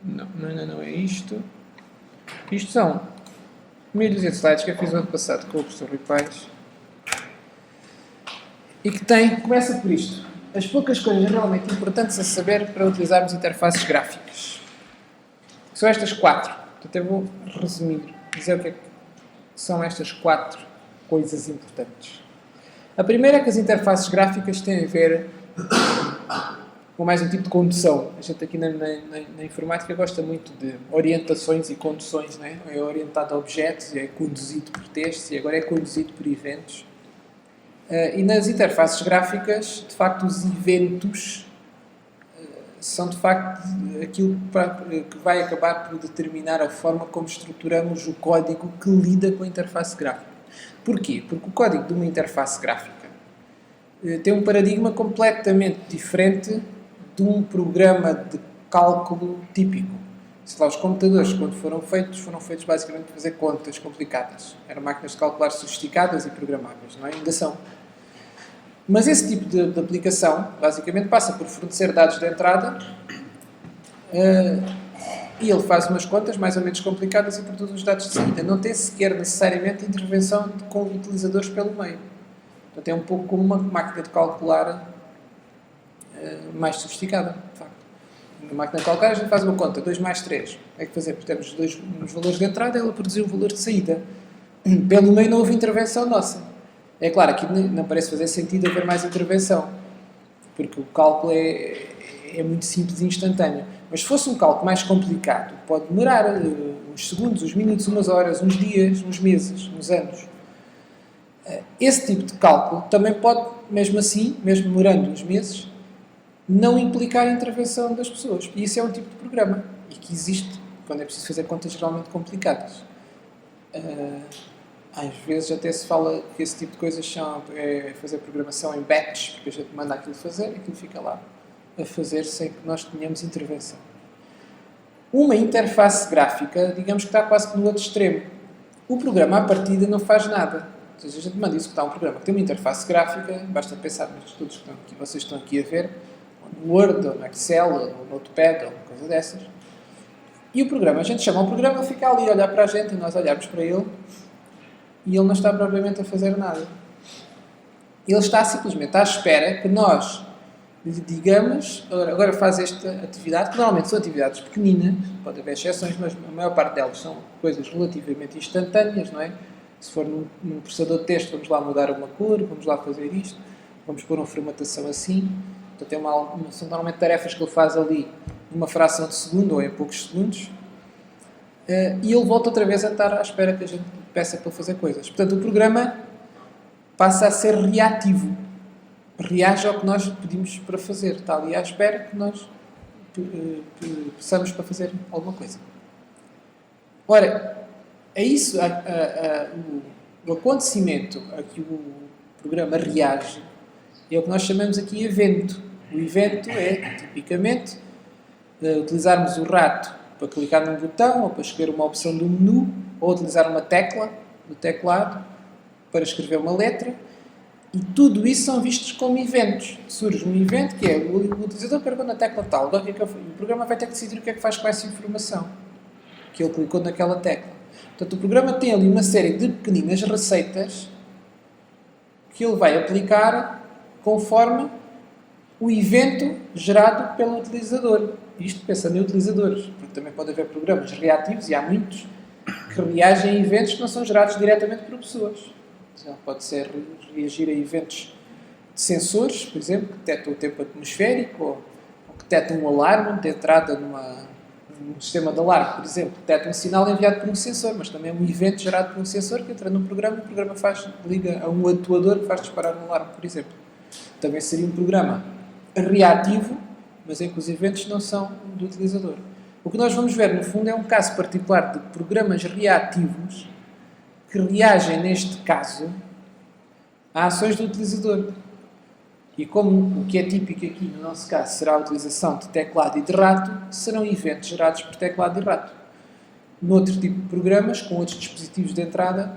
Não é isto. Isto são meia dúzia de slides que eu fiz no ano passado com o professor Rui Paes. E que começa por isto. As poucas coisas realmente importantes a saber para utilizarmos interfaces gráficas. São estas 4. Até vou resumir, dizer o que é que são estas 4 coisas importantes. A primeira é que as interfaces gráficas têm a ver com mais um tipo de condução. A gente aqui na informática gosta muito de orientações e conduções, não é? É orientado a objetos, é conduzido por textos e agora é conduzido por eventos. E nas interfaces gráficas, de facto, os eventos são, de facto, aquilo que vai acabar por determinar a forma como estruturamos o código que lida com a interface gráfica. Porquê? Porque o código de uma interface gráfica tem um paradigma completamente diferente de um programa de cálculo típico. Sei lá, os computadores, quando foram feitos basicamente para fazer contas complicadas. Eram máquinas de calcular sofisticadas e programáveis, não é? Ainda são. Mas esse tipo de aplicação, basicamente, passa por fornecer dados de entrada e ele faz umas contas mais ou menos complicadas e produz os dados de saída. Não tem sequer necessariamente intervenção com utilizadores pelo meio. Portanto, é um pouco como uma máquina de calcular mais sofisticada, de facto. Na máquina de calcular a gente faz uma conta, 2 mais 3. É que fazer, porque temos os valores de entrada e ela produziu um valor de saída. Pelo meio não houve intervenção nossa. É claro, aqui não parece fazer sentido haver mais intervenção, porque o cálculo é muito simples e instantâneo. Mas se fosse um cálculo mais complicado, pode demorar uns segundos, uns minutos, umas horas, uns dias, uns meses, uns anos. Esse tipo de cálculo também pode, mesmo assim, mesmo demorando uns meses, não implicar a intervenção das pessoas. E isso é um tipo de programa, e que existe quando é preciso fazer contas geralmente complicadas. Às vezes até se fala que esse tipo de coisas é fazer programação em batch, porque a gente manda aquilo fazer e aquilo fica lá a fazer sem que nós tenhamos intervenção. Uma interface gráfica, digamos que está quase que no outro extremo. O programa, à partida, não faz nada. Ou seja, a gente manda executar um programa que tem uma interface gráfica, basta pensar nos estudos que vocês estão aqui a ver, ou no Word, ou no Excel, ou no Notepad, ou uma coisa dessas. E o programa, a gente chama o programa, ele fica ali a olhar para a gente e nós olhamos para ele, e ele não está propriamente a fazer nada. Ele está simplesmente à espera que nós lhe digamos, agora faz esta atividade, que normalmente são atividades pequeninas, pode haver exceções, mas a maior parte delas são coisas relativamente instantâneas, não é? Se for num processador de texto, vamos lá mudar uma cor, vamos lá fazer isto, vamos pôr uma formatação assim. Portanto, são normalmente tarefas que ele faz ali numa fração de segundo ou em poucos segundos. E ele volta outra vez a estar à espera que a gente peça para fazer coisas. Portanto, o programa passa a ser reativo. Reage ao que nós pedimos para fazer. Está ali à espera que nós peçamos para fazer alguma coisa. Ora, é isso, o acontecimento a que o programa reage é o que nós chamamos aqui evento. O evento é, tipicamente, utilizarmos o rato para clicar num botão ou para escolher uma opção do menu, ou utilizar uma tecla do teclado para escrever uma letra, e tudo isso são vistos como eventos. Surge um evento que é o utilizador carregou na tecla tal, agora o programa vai ter que decidir o que é que faz com essa informação que ele clicou naquela tecla. Portanto, o programa tem ali uma série de pequeninas receitas que ele vai aplicar conforme o evento gerado pelo utilizador. Isto pensando em utilizadores, porque também pode haver programas reativos, e há muitos, que reagem a eventos que não são gerados diretamente por pessoas. Pode ser reagir a eventos de sensores, por exemplo, que detectam o tempo atmosférico, ou que detectam um alarme de entrada num sistema de alarme, por exemplo, detecta um sinal enviado por um sensor, mas também é um evento gerado por um sensor que entra num programa, e o programa liga a um atuador que faz disparar um alarme, por exemplo. Também seria um programa reativo, mas em que os eventos não são do utilizador. O que nós vamos ver, no fundo, é um caso particular de programas reativos que reagem, neste caso, a ações do utilizador. E como o que é típico aqui, no nosso caso, será a utilização de teclado e de rato, serão eventos gerados por teclado e rato. Noutro tipo de programas, com outros dispositivos de entrada,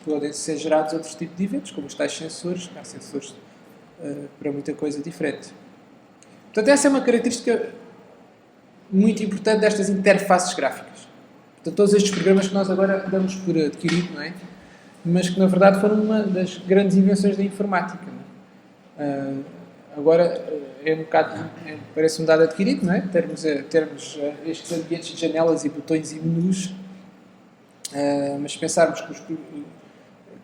podem ser gerados outros tipos de eventos, como os tais sensores. Há sensores para muita coisa diferente. Portanto, essa é uma característica muito importante destas interfaces gráficas. Portanto, todos estes programas que nós agora damos por adquirido, não é? Mas que na verdade foram uma das grandes invenções da informática. Não é? Agora é um bocado, parece um dado adquirido, não é? Termos estes ambientes de janelas e botões e menus, mas se pensarmos que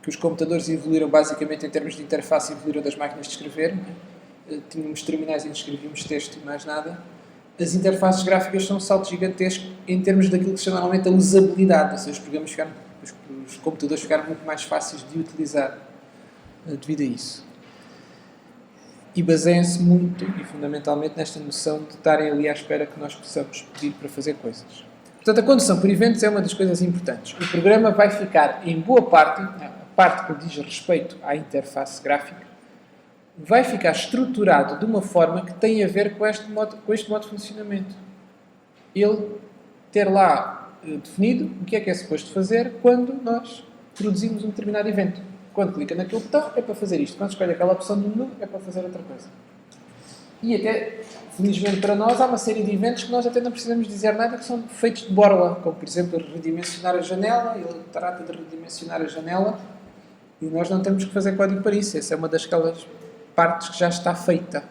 os computadores evoluíram basicamente em termos de interface, evoluíram das máquinas de escrever, não é? Tínhamos terminais em que escrevíamos texto e mais nada. As interfaces gráficas são um salto gigantesco em termos daquilo que se chama normalmente a usabilidade, ou seja, os computadores ficaram muito mais fáceis de utilizar devido a isso. E baseiam-se muito e fundamentalmente nesta noção de estarem ali à espera que nós possamos pedir para fazer coisas. Portanto, a condução por eventos é uma das coisas importantes. O programa vai ficar, em boa parte, a parte que diz respeito à interface gráfica, vai ficar estruturado de uma forma que tem a ver com este modo de funcionamento. Ele ter lá definido o que é suposto fazer quando nós produzimos um determinado evento. Quando clica naquele botão, é para fazer isto. Quando escolhe aquela opção do menu, é para fazer outra coisa. E até, felizmente para nós, há uma série de eventos que nós até não precisamos dizer nada, que são feitos de borla. Como, por exemplo, redimensionar a janela. Ele trata de redimensionar a janela e nós não temos que fazer código para isso. Essa é uma daquelas partes que já está feita.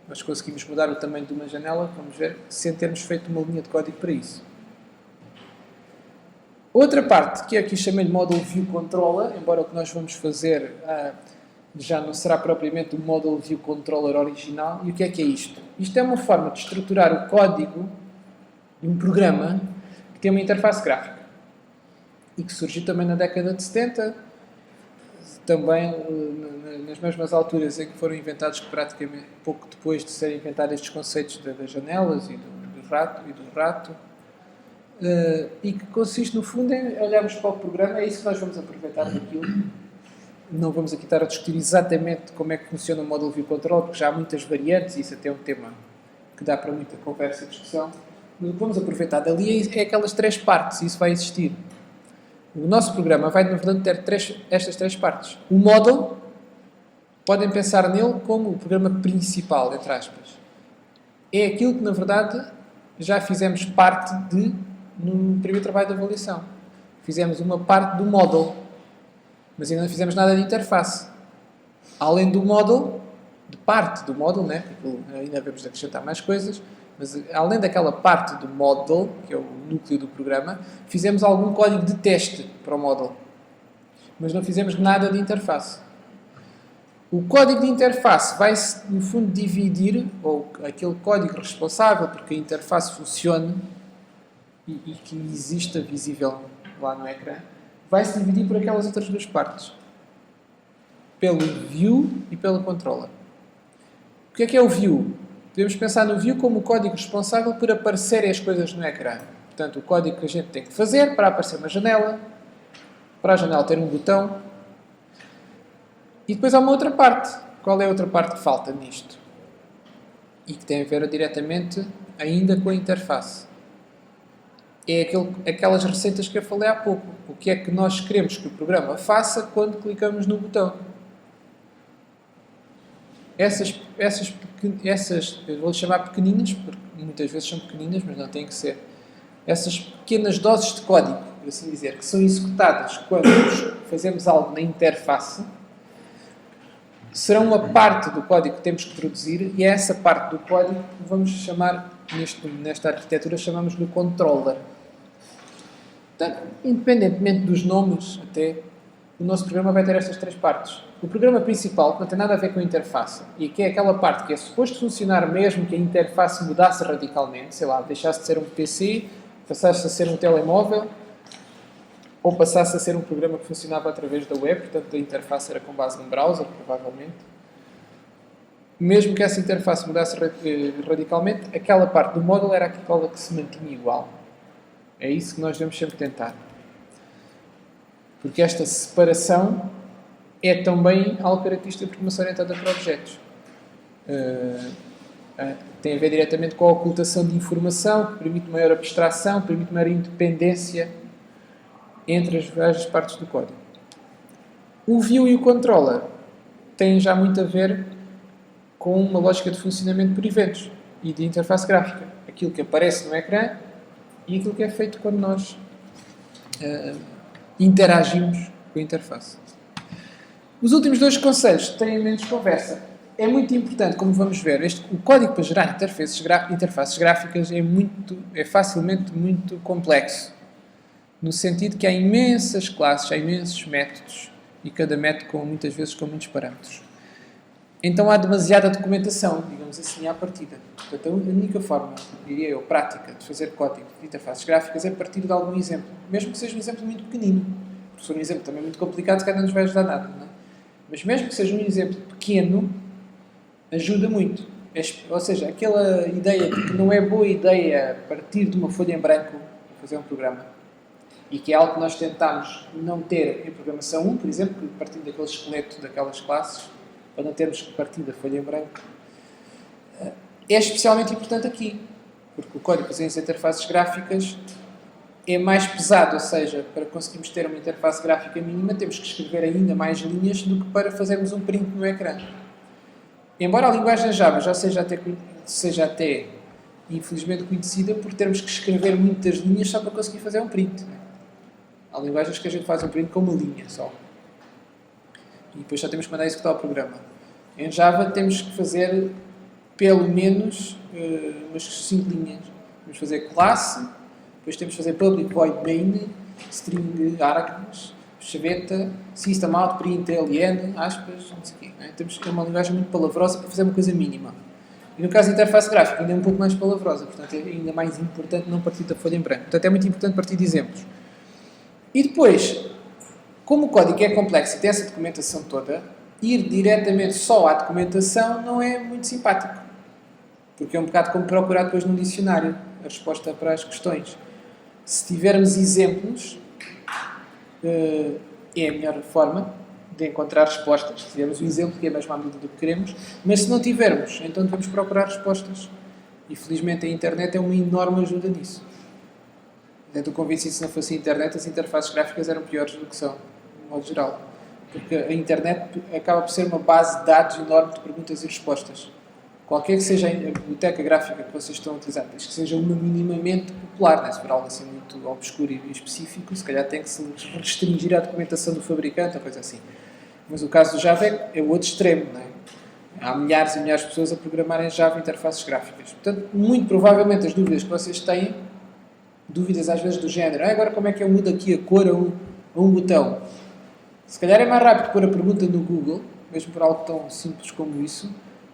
Nós conseguimos mudar o tamanho de uma janela, vamos ver, sem termos feito uma linha de código para isso. Outra parte, que aqui chamei de Model View Controller, embora o que nós vamos fazer já não será propriamente o Model View Controller original. E o que é isto? Isto é uma forma de estruturar o código de um programa que tem uma interface gráfica e que surgiu também na década de 70, também nas mesmas alturas em que foram inventados, praticamente pouco depois de serem inventados estes conceitos das janelas e do rato. E que consiste, no fundo, em olharmos para o programa. É isso que nós vamos aproveitar daquilo. Não vamos aqui estar a discutir exatamente como é que funciona o Model View Control, porque já há muitas variantes, e isso até é um tema que dá para muita conversa e discussão. Mas o que vamos aproveitar dali é aquelas três partes, e isso vai existir. O nosso programa vai, na verdade, ter estas três partes. O model, podem pensar nele como o programa principal, entre aspas. É aquilo que, na verdade, já fizemos parte no primeiro trabalho de avaliação. Fizemos uma parte do model, mas ainda não fizemos nada de interface. Além do model, de parte do model, né? Ainda devemos acrescentar mais coisas, mas além daquela parte do model, que é o núcleo do programa, fizemos algum código de teste para o model, mas não fizemos nada de interface. O código de interface vai-se, no fundo, dividir, ou aquele código responsável porque a interface funcione e que exista visível lá no ecrã, vai-se dividir por aquelas outras duas partes. Pelo view e pelo controller. O que é o view? Podemos pensar no view como o código responsável por aparecerem as coisas no ecrã. Portanto, o código que a gente tem que fazer para aparecer uma janela, para a janela ter um botão. E depois há uma outra parte. Qual é a outra parte que falta nisto? E que tem a ver diretamente ainda com a interface. É aquelas receitas que eu falei há pouco. O que é que nós queremos que o programa faça quando clicamos no botão? Essas eu vou-lhe chamar pequeninas, porque muitas vezes são pequeninas, mas não têm que ser. Essas pequenas doses de código, por assim dizer, que são executadas quando fazemos algo na interface, serão uma parte do código que temos que produzir, e é essa parte do código que vamos chamar, nesta arquitetura, chamamos-lhe controller. Portanto, independentemente dos nomes, até, o nosso programa vai ter estas três partes. O programa principal, que não tem nada a ver com a interface, e que é aquela parte que é suposto funcionar mesmo que a interface mudasse radicalmente, sei lá, deixasse de ser um PC, passasse a ser um telemóvel, ou passasse a ser um programa que funcionava através da web, portanto a interface era com base num browser, provavelmente. Mesmo que essa interface mudasse radicalmente, aquela parte do módulo era aquela que se mantinha igual. É isso que nós devemos sempre tentar. Porque esta separação é também algo característico da programação orientada para objetos. Tem a ver diretamente com a ocultação de informação, que permite maior abstração, permite maior independência entre as várias partes do código. O view e o controller têm já muito a ver com uma lógica de funcionamento por eventos. e de interface gráfica. Aquilo que aparece no ecrã e aquilo que é feito quando nós interagimos com a interface. Os últimos dois conselhos têm menos conversa. É muito importante, como vamos ver, o código para gerar interfaces gráficas é facilmente muito complexo. No sentido que há imensas classes, há imensos métodos, e cada método muitas vezes com muitos parâmetros. Então há demasiada documentação, digamos assim, à partida. Portanto, a única forma, diria eu, prática de fazer código de interfaces gráficas é partir de algum exemplo, mesmo que seja um exemplo muito pequenino. Se for um exemplo também muito complicado, se calhar não nos vai ajudar nada, não é? Mas mesmo que seja um exemplo pequeno, ajuda muito. Ou seja, aquela ideia de que não é boa ideia partir de uma folha em branco para fazer um programa, e que é algo que nós tentámos não ter em programação 1, por exemplo, partindo daquele esqueleto daquelas classes, para não termos que partir da folha em branco, é especialmente importante aqui, porque o código para as interfaces gráficas é mais pesado, ou seja, para conseguirmos ter uma interface gráfica mínima, temos que escrever ainda mais linhas do que para fazermos um print no ecrã. Embora a linguagem Java já seja até infelizmente conhecida por termos que escrever muitas linhas só para conseguir fazer um print. Há linguagens que a gente faz um print com uma linha só. E depois só temos que mandar executar o programa. Em Java temos que fazer pelo menos umas 5 linhas. Vamos fazer classe, depois temos que fazer public void main, string args, chaveta, system out, print, ln, aspas, não sei o quê. Temos que ter uma linguagem muito palavrosa para fazer uma coisa mínima. E no caso da interface gráfica ainda é um pouco mais palavrosa, portanto é ainda mais importante não partir da folha em branco. Portanto é muito importante partir de exemplos. E depois, como o código é complexo e tem essa documentação toda, ir diretamente só à documentação não é muito simpático. Porque é um bocado como procurar depois num dicionário a resposta para as questões. Se tivermos exemplos, é a melhor forma de encontrar respostas. Se tivermos um exemplo, que é mesmo à medida do que queremos, mas se não tivermos, então devemos procurar respostas. E felizmente a internet é uma enorme ajuda nisso. Estou convencido que se não fosse a internet, as interfaces gráficas eram piores do que são, de modo geral. Porque a internet acaba por ser uma base de dados enorme de perguntas e respostas. Qualquer que seja a biblioteca gráfica que vocês estão a utilizar, desde que seja uma minimamente popular, né? Se for algo assim muito obscuro e específico, se calhar tem que se restringir à documentação do fabricante ou coisa assim. Mas o caso do Java é o outro extremo, não é? Há milhares e milhares de pessoas a programarem Java interfaces gráficas. Portanto, muito provavelmente as dúvidas que vocês têm, dúvidas às vezes do género, agora como é que eu mudo aqui a cor a um botão? Se calhar é mais rápido pôr a pergunta no Google, mesmo por algo tão simples como isso,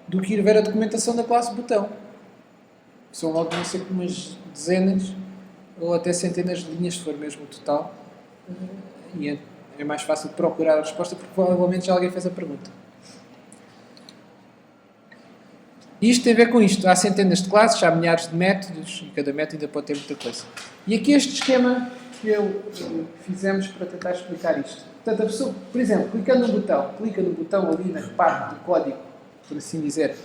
do que ir ver a documentação da classe botão. São logo, não sei, umas dezenas ou até centenas de linhas, se for mesmo o total. E é mais fácil procurar a resposta porque provavelmente já alguém fez a pergunta. Isto tem a ver com isto. Há centenas de classes, há milhares de métodos e cada método ainda pode ter muita coisa. E aqui este esquema que fizemos para tentar explicar isto. Portanto, a pessoa, por exemplo, clica no botão ali na parte do código, por assim dizer,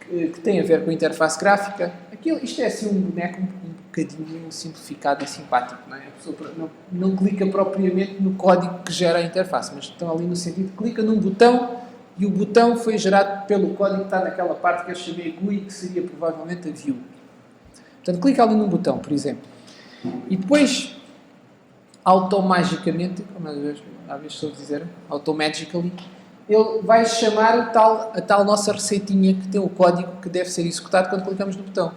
que tem a ver com a interface gráfica. Isto é assim um boneco um bocadinho simplificado e simpático, não é? A pessoa não clica propriamente no código que gera a interface, mas estão ali no sentido de clica num botão e o botão foi gerado pelo código que está naquela parte que eu chamei GUI, que seria provavelmente a view. Portanto, clica ali num botão, por exemplo. E depois, automagicamente, como às vezes estou a dizer, automagically, ele vai chamar a tal nossa receitinha que tem o código que deve ser executado quando clicamos no botão.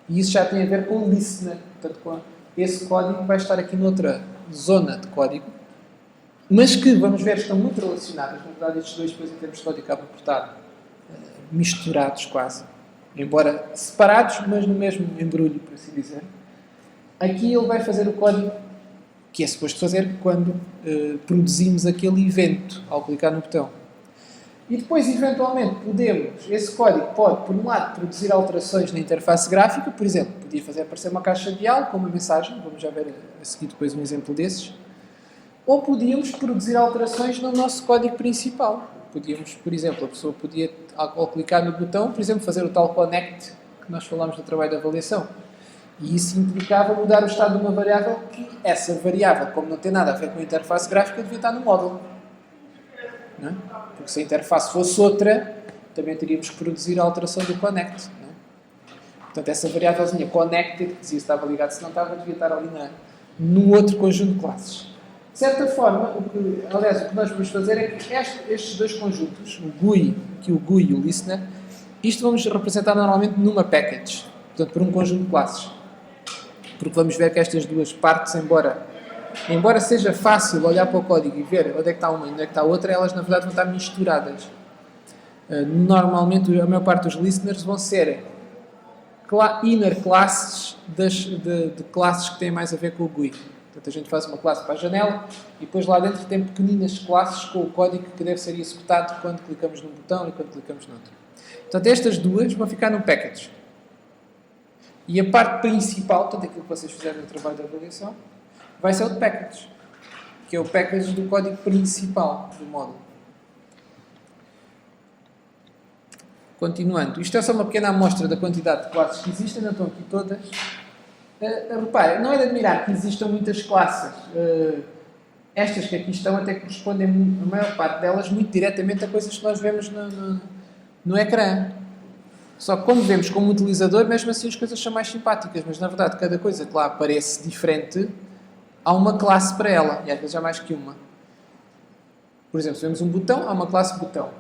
E isso já tem a ver com o listener. Portanto, esse código vai estar aqui noutra zona de código, mas que, vamos ver, estão muito relacionadas. Na verdade, estes dois, depois, em termos de código, acabam por estar misturados quase. Embora separados, mas no mesmo embrulho, por assim dizer. Aqui ele vai fazer o código que é suposto fazer quando produzimos aquele evento, ao clicar no botão. E depois, eventualmente, esse código pode, por um lado, produzir alterações na interface gráfica, por exemplo, podia fazer aparecer uma caixa de diálogo com uma mensagem, vamos já ver a seguir depois um exemplo desses, ou podíamos produzir alterações no nosso código principal. Podíamos, por exemplo, a pessoa podia, ao clicar no botão, por exemplo, fazer o tal connect que nós falámos no trabalho de avaliação. E isso implicava mudar o estado de uma variável que essa variável, como não tem nada a ver com a interface gráfica, devia estar no módulo. Não é? Porque se a interface fosse outra, também teríamos que produzir a alteração do connect. Não é? Portanto, essa variávelzinha connected, que dizia se estava ligado, se não estava, devia estar ali no outro conjunto de classes. De certa forma, o que nós vamos fazer é que estes dois conjuntos, o GUI e o listener, isto vamos representar normalmente numa package, portanto, por um conjunto de classes. Porque vamos ver que estas duas partes, embora seja fácil olhar para o código e ver onde é que está uma e onde é que está a outra, elas na verdade vão estar misturadas. Normalmente, a maior parte dos listeners vão ser inner classes de classes que têm mais a ver com o GUI. Portanto, a gente faz uma classe para a janela e depois lá dentro tem pequeninas classes com o código que deve ser executado quando clicamos num botão e quando clicamos no outro. Portanto, estas duas vão ficar num package. E a parte principal, portanto, aquilo que vocês fizeram no trabalho de avaliação, vai ser o de package, que é o package do código principal do módulo. Continuando, isto é só uma pequena amostra da quantidade de classes que existem, não estão aqui todas. Repare, não é de admirar que existam muitas classes. Estas que aqui estão até correspondem, a maior parte delas, muito diretamente a coisas que nós vemos no ecrã. Só que quando vemos como utilizador, mesmo assim as coisas são mais simpáticas, mas na verdade cada coisa que lá aparece diferente, há uma classe para ela, e às vezes há mais que uma. Por exemplo, se vemos um botão, há uma classe botão.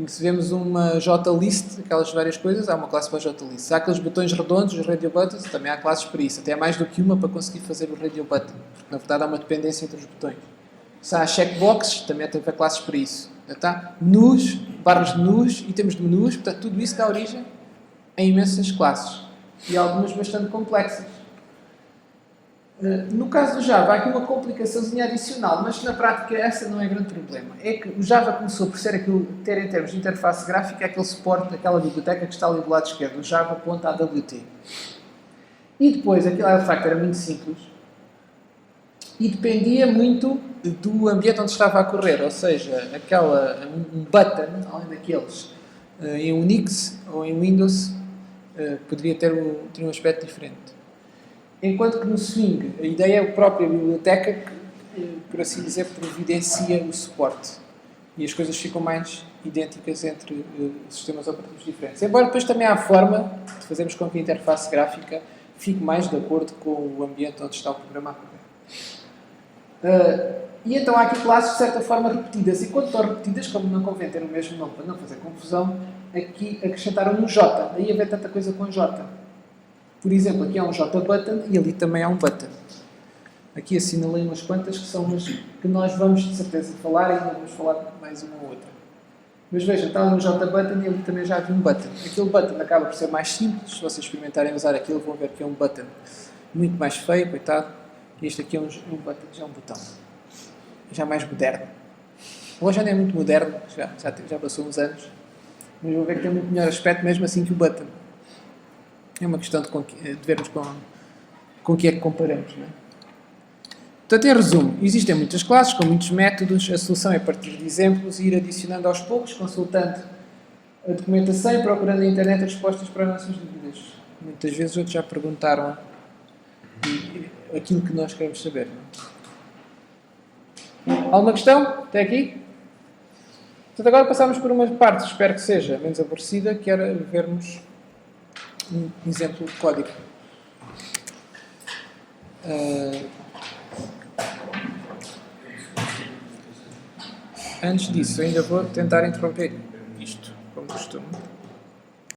Se vemos uma JList, aquelas várias coisas, há uma classe para JList. Se há aqueles botões redondos, os radio buttons, também há classes para isso. Até há mais do que uma para conseguir fazer o radio button, porque na verdade há uma dependência entre os botões. Se há checkboxes, também há classes para isso. Tá? Menus, barras de menus, itens de menus, portanto tudo isso dá origem a imensas classes. E algumas bastante complexas. No caso do Java, há aqui uma complicaçãozinha adicional, mas na prática essa não é grande problema. É que o Java começou por ser ter em termos de interface gráfica aquele suporte daquela biblioteca que está ali do lado esquerdo, o java.awt. E depois, aquilo de facto era muito simples e dependia muito do ambiente onde estava a correr, ou seja, um button, além daqueles, em Unix ou em Windows, poderia ter um aspecto diferente. Enquanto que no Swing, a ideia é a própria biblioteca que, por assim dizer, providencia o suporte. E as coisas ficam mais idênticas entre sistemas operativos diferentes. Embora depois também há a forma de fazermos com que a interface gráfica fique mais de acordo com o ambiente onde está o programa a correr. E então há aqui classes de certa forma repetidas. E quando estão repetidas, como não convém ter o mesmo nome para não fazer confusão, aqui acrescentaram um J. Daí haver tanta coisa com J. Por exemplo, aqui há um JButton e ali também há um button. Aqui assinalei umas quantas que são umas que nós vamos de certeza falar e ainda vamos falar mais uma ou outra. Mas vejam, está ali um JButton e ali também já havia um button. Aquele button acaba por ser mais simples. Se vocês experimentarem usar aquilo, vão ver que é um button muito mais feio, coitado. E este aqui é um button, já é um botão. Já mais moderno. Hoje já não é muito moderno, já passou uns anos. Mas vão ver que tem muito melhor aspecto mesmo assim que o button. É uma questão de vermos com que é que comparamos. Não é? Portanto, em resumo, existem muitas classes com muitos métodos. A solução é partir de exemplos e ir adicionando aos poucos, consultando a documentação e procurando na internet respostas para as nossas dúvidas. Muitas vezes outros já perguntaram aquilo que nós queremos saber. Não é? Alguma questão? Até aqui? Portanto, agora passamos por uma parte, espero que seja menos aborrecida, que era vermos um exemplo de código. Antes disso, ainda vou tentar interromper isto, como costumo.